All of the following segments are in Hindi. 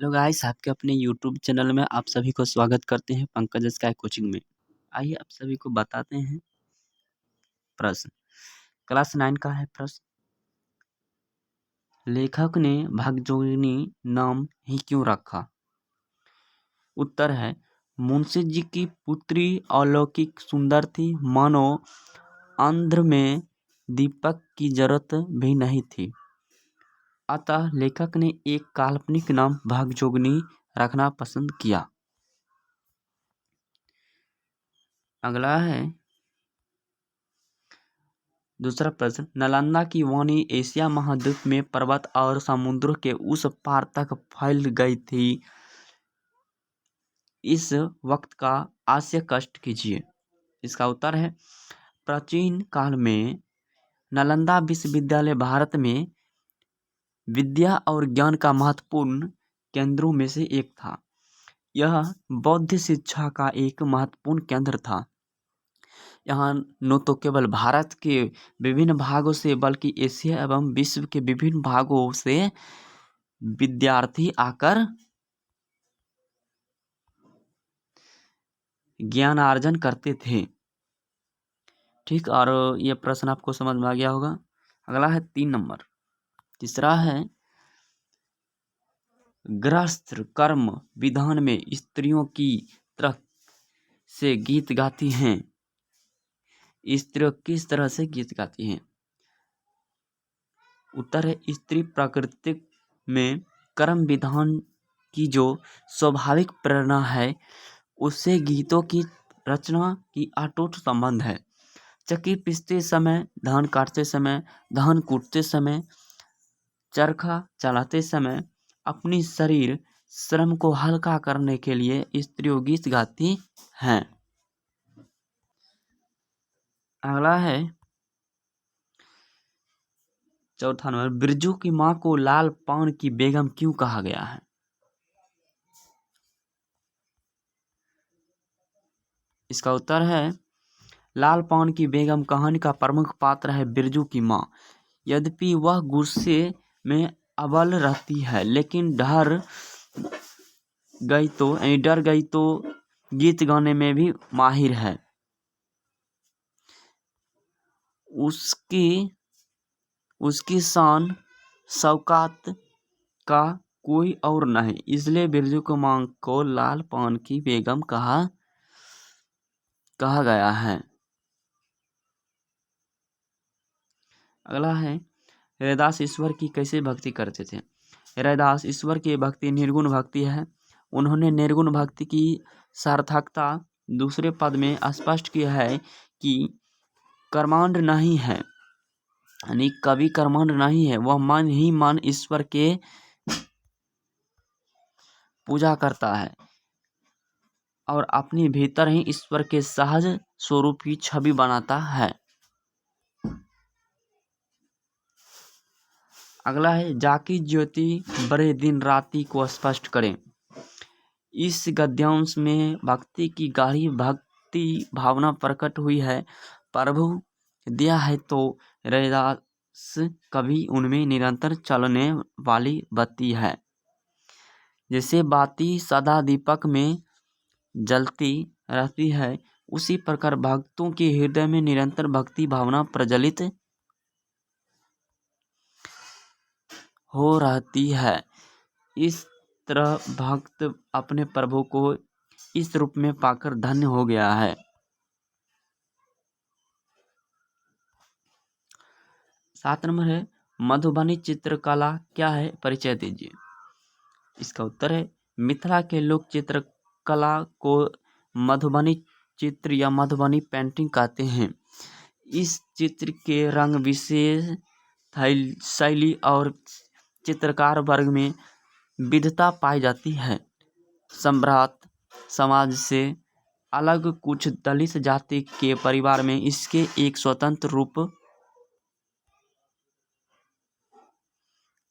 हेलो गाइस, आपके अपने यूट्यूब चैनल में आप सभी को स्वागत करते हैं पंकज स्काई कोचिंग में। आइए आप सभी को बताते हैं प्रश्न। क्लास 9 का है प्रश्न। लेखक ने भागजोगिनी नाम ही क्यों रखा? उत्तर है, मुंशी जी की पुत्री अलौकिक सुंदर थी, मानो आंध्र में दीपक की जरूरत भी नहीं थी। अतः लेखक ने एक काल्पनिक नाम भागजोगिनी रखना पसंद किया। अगला है दूसरा प्रश्न। नालंदा की वाणी एशिया महाद्वीप में पर्वत और समुद्र के उस पार तक फैल गई थी। इस वक्त का आशय कष्ट कीजिए। इसका उत्तर है, प्राचीन काल में नालंदा विश्वविद्यालय भारत में विद्या और ज्ञान का महत्वपूर्ण केंद्रों में से एक था। यह बौद्ध शिक्षा का एक महत्वपूर्ण केंद्र था। यहाँ न तो केवल भारत के विभिन्न भागों से बल्कि एशिया एवं विश्व के विभिन्न भागों से विद्यार्थी आकर ज्ञान अर्जन करते थे। ठीक, और ये प्रश्न आपको समझ में आ गया होगा। अगला है 3 नंबर। तीसरा है, गृहस्थ कर्म विधान में स्त्रियों की तरह से गीत गाती हैं। स्त्रियों किस तरह से गीत गाती हैं? उत्तर है, स्त्री प्रकृति में कर्म विधान की जो स्वाभाविक प्रेरणा है, उससे गीतों की रचना की अटूट संबंध है। चक्की पीसते समय, धान काटते समय, धान कूटते समय, चरखा चलाते समय अपनी शरीर श्रम को हल्का करने के लिए स्त्रियों गीत गाती हैं। अगला है चौथा नंबर। बिरजू की मां को लाल पान की बेगम क्यों कहा गया है? इसका उत्तर है, लाल पान की बेगम कहानी का प्रमुख पात्र है बिरजू की मां। यद्यपि वह गुस्से में अबल रहती है, लेकिन डर गई तो गीत गाने में भी माहिर है। उसकी शान शौकत का कोई और नहीं, इसलिए बिरजू की मां को लाल पान की बेगम कहा गया है। अगला है, रैदास ईश्वर की कैसे भक्ति करते थे? रैदास ईश्वर की भक्ति निर्गुण भक्ति है। उन्होंने निर्गुण भक्ति की सार्थकता दूसरे पद में स्पष्ट किया है कि कर्मांड नहीं है, यानी कभी कर्मांड नहीं है, वह मन ही मन ईश्वर के पूजा करता है और अपने भीतर ही ईश्वर के सहज स्वरूप की छवि बनाता है। अगला है, जाकी ज्योति बड़े दिन राति को स्पष्ट करें। इस गद्यांश में भक्ति की गाढ़ी भक्ति भावना प्रकट हुई है। प्रभु दिया है तो रैदास कभी उनमें निरंतर चलने वाली बत्ती है। जैसे बाती सदा दीपक में जलती रहती है, उसी प्रकार भक्तों के हृदय में निरंतर भक्ति भावना प्रज्वलित हो रहती है। इस तरह भक्त अपने प्रभु को इस रूप में पाकर धन्य हो गया है। 7 नंबर है, मधुबनी चित्रकला क्या है, परिचय दीजिए। इसका उत्तर है, मिथिला के लोक चित्रकला को मधुबनी चित्र या मधुबनी पेंटिंग कहते हैं। इस चित्र के रंग विशेष शैली और चित्रकार वर्ग में विविधता पाई जाती है। सम्राट समाज से अलग कुछ दलित जाति के परिवार में इसके एक स्वतंत्र रूप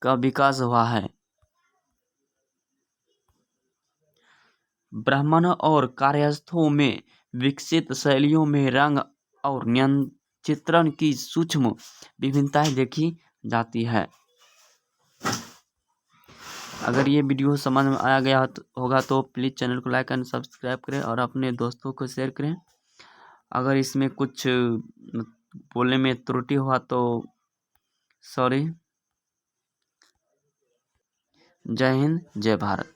का विकास हुआ है। ब्राह्मण और कार्यस्थों में विकसित शैलियों में रंग और चित्रण की सूक्ष्म विभिन्नताएं देखी जाती है। अगर ये वीडियो समझ में आया गया होगा तो प्लीज़ चैनल को लाइक एंड सब्सक्राइब करें और अपने दोस्तों को शेयर करें। अगर इसमें कुछ बोलने में त्रुटि हुआ तो सॉरी। जय हिंद, जय भारत।